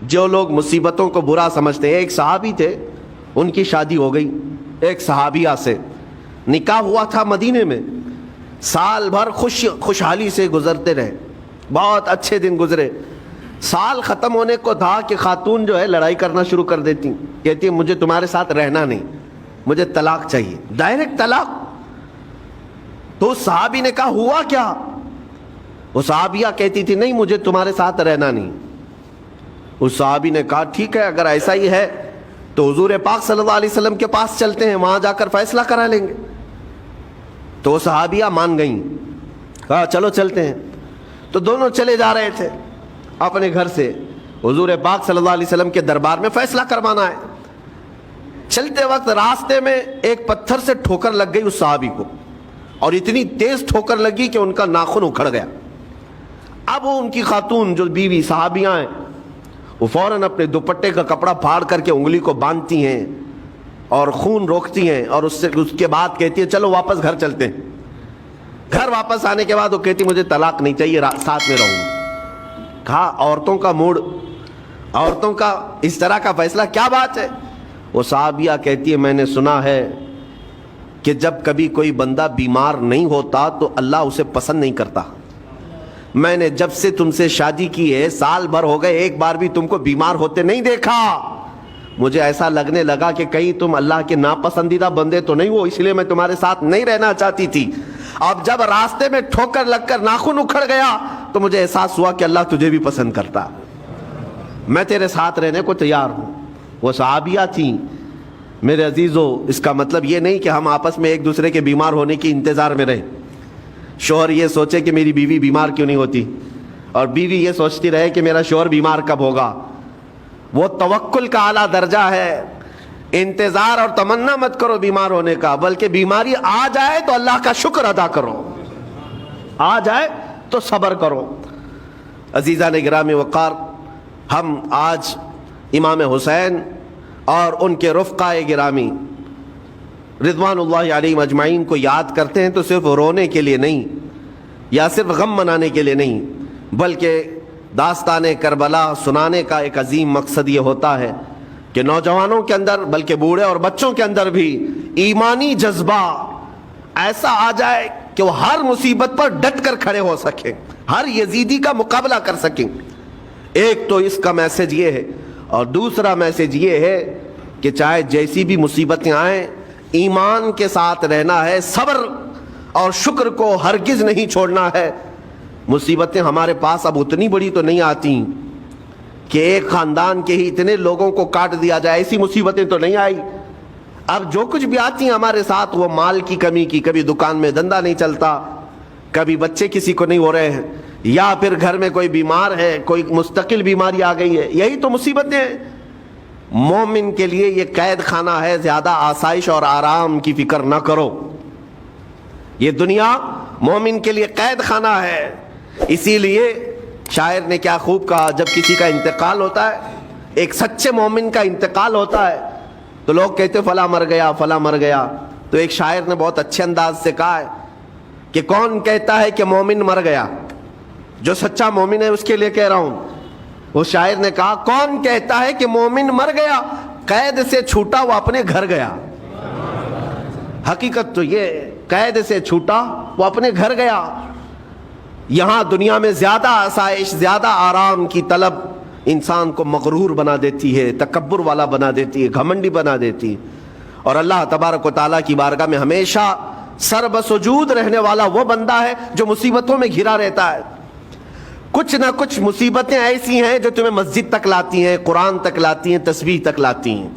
جو لوگ مصیبتوں کو برا سمجھتے ہیں، ایک صحابی تھے، ان کی شادی ہو گئی ایک صحابیہ سے، نکاح ہوا تھا مدینے میں، سال بھر خوشحالی سے گزرتے رہے، بہت اچھے دن گزرے۔ سال ختم ہونے کو تھا کہ خاتون جو ہے لڑائی کرنا شروع کر دیتی، کہتی ہے مجھے تمہارے ساتھ رہنا نہیں، مجھے طلاق چاہیے، ڈائریکٹ طلاق۔ تو اس صحابی نے کہا ہوا کیا؟ وہ صحابیہ کہتی تھی نہیں مجھے تمہارے ساتھ رہنا نہیں۔ اس صحابی نے کہا ٹھیک ہے اگر ایسا ہی ہے تو حضور پاک صلی اللہ علیہ وسلم کے پاس چلتے ہیں، وہاں جا کر فیصلہ کرا لیں گے۔ تو وہ صحابیہ مان گئیں، کہا چلو چلتے ہیں۔ تو دونوں چلے جا رہے تھے اپنے گھر سے، حضور پاک صلی اللہ علیہ وسلم کے دربار میں فیصلہ کروانا ہے۔ چلتے وقت راستے میں ایک پتھر سے ٹھوکر لگ گئی اس صحابی کو، اور اتنی تیز ٹھوکر لگی کہ ان کا ناخن اکھڑ گیا۔ اب وہ ان کی خاتون جو بیوی صحابیاں ہیں وہ فوراً اپنے دوپٹے کا کپڑا پھاڑ کر کے انگلی کو باندھتی ہیں اور خون روکتی ہیں، اور اس کے بعد کہتی ہے چلو واپس گھر چلتے ہیں۔ گھر واپس آنے کے بعد وہ کہتی مجھے طلاق نہیں چاہیے، ساتھ میں رہوں۔ کہا عورتوں کا موڈ، عورتوں کا اس طرح کا فیصلہ کیا بات ہے؟ وہ صحابیہ کہتی ہے میں نے سنا ہے کہ جب کبھی کوئی بندہ بیمار نہیں ہوتا تو اللہ اسے پسند نہیں کرتا۔ میں نے جب سے تم سے شادی کی ہے سال بھر ہو گئے، ایک بار بھی تم کو بیمار ہوتے نہیں دیکھا۔ مجھے ایسا لگنے لگا کہ کہیں تم اللہ کے ناپسندیدہ بندے تو نہیں ہو، اس لیے میں تمہارے ساتھ نہیں رہنا چاہتی تھی۔ اب جب راستے میں ٹھوکر لگ کر ناخن اکھڑ گیا تو مجھے احساس ہوا کہ اللہ تجھے بھی پسند کرتا، میں تیرے ساتھ رہنے کو تیار ہوں۔ وہ صحابیہ تھیں۔ میرے عزیزو، اس کا مطلب یہ نہیں کہ ہم آپس میں ایک دوسرے کے بیمار ہونے کی انتظار میں رہیں۔ شوہر یہ سوچے کہ میری بیوی بیمار کیوں نہیں ہوتی، اور بیوی یہ سوچتی رہے کہ میرا شوہر بیمار کب ہوگا۔ وہ توکل کا اعلیٰ درجہ ہے۔ انتظار اور تمنا مت کرو بیمار ہونے کا، بلکہ بیماری آ جائے تو اللہ کا شکر ادا کرو، آ جائے تو صبر کرو۔ عزیزان گرامی وقار، ہم آج امام حسین اور ان کے رفقائے گرامی رضوان اللہ علیہم اجمعین کو یاد کرتے ہیں تو صرف رونے کے لیے نہیں یا صرف غم منانے کے لیے نہیں، بلکہ داستان کربلا سنانے کا ایک عظیم مقصد یہ ہوتا ہے کہ نوجوانوں کے اندر بلکہ بوڑھے اور بچوں کے اندر بھی ایمانی جذبہ ایسا آ جائے کہ وہ ہر مصیبت پر ڈٹ کر کھڑے ہو سکیں، ہر یزیدی کا مقابلہ کر سکیں۔ ایک تو اس کا میسج یہ ہے، اور دوسرا میسج یہ ہے کہ چاہے جیسی بھی مصیبتیں آئیں ایمان کے ساتھ رہنا ہے، صبر اور شکر کو ہرگز نہیں چھوڑنا ہے۔ مصیبتیں ہمارے پاس اب اتنی بڑی تو نہیں آتی کہ ایک خاندان کے ہی اتنے لوگوں کو کاٹ دیا جائے، ایسی مصیبتیں تو نہیں آئی۔ اب جو کچھ بھی آتی ہیں ہمارے ساتھ وہ مال کی کمی کی، کبھی دکان میں دھندا نہیں چلتا، کبھی بچے کسی کو نہیں ہو رہے ہیں، یا پھر گھر میں کوئی بیمار ہے، کوئی مستقل بیماری آ گئی ہے، یہی تو مصیبتیں ہیں۔ مومن کے لیے یہ قید خانہ ہے، زیادہ آسائش اور آرام کی فکر نہ کرو۔ یہ دنیا مومن کے لیے قید خانہ ہے۔ اسی لیے شاعر نے کیا خوب کہا، جب کسی کا انتقال ہوتا ہے، ایک سچے مومن کا انتقال ہوتا ہے تو لوگ کہتے فلاں مر گیا فلاں مر گیا، تو ایک شاعر نے بہت اچھے انداز سے کہا ہے کہ کون کہتا ہے کہ مومن مر گیا؟ جو سچا مومن ہے اس کے لیے کہہ رہا ہوں۔ وہ شاعر نے کہا کون کہتا ہے کہ مومن مر گیا؟ قید سے چھوٹا وہ اپنے گھر گیا۔ حقیقت تو یہ، قید سے چھوٹا وہ اپنے گھر گیا۔ یہاں دنیا میں زیادہ آسائش، زیادہ آرام کی طلب انسان کو مغرور بنا دیتی ہے، تکبر والا بنا دیتی ہے، گھمنڈی بنا دیتی ہے، اور اللہ تبارک و تعالیٰ کی بارگاہ میں ہمیشہ سر بسجود رہنے والا وہ بندہ ہے جو مصیبتوں میں گھرا رہتا ہے۔ کچھ نہ کچھ مصیبتیں ایسی ہیں جو تمہیں مسجد تک لاتی ہیں، قرآن تک لاتی ہیں، تسبیح تک لاتی ہیں۔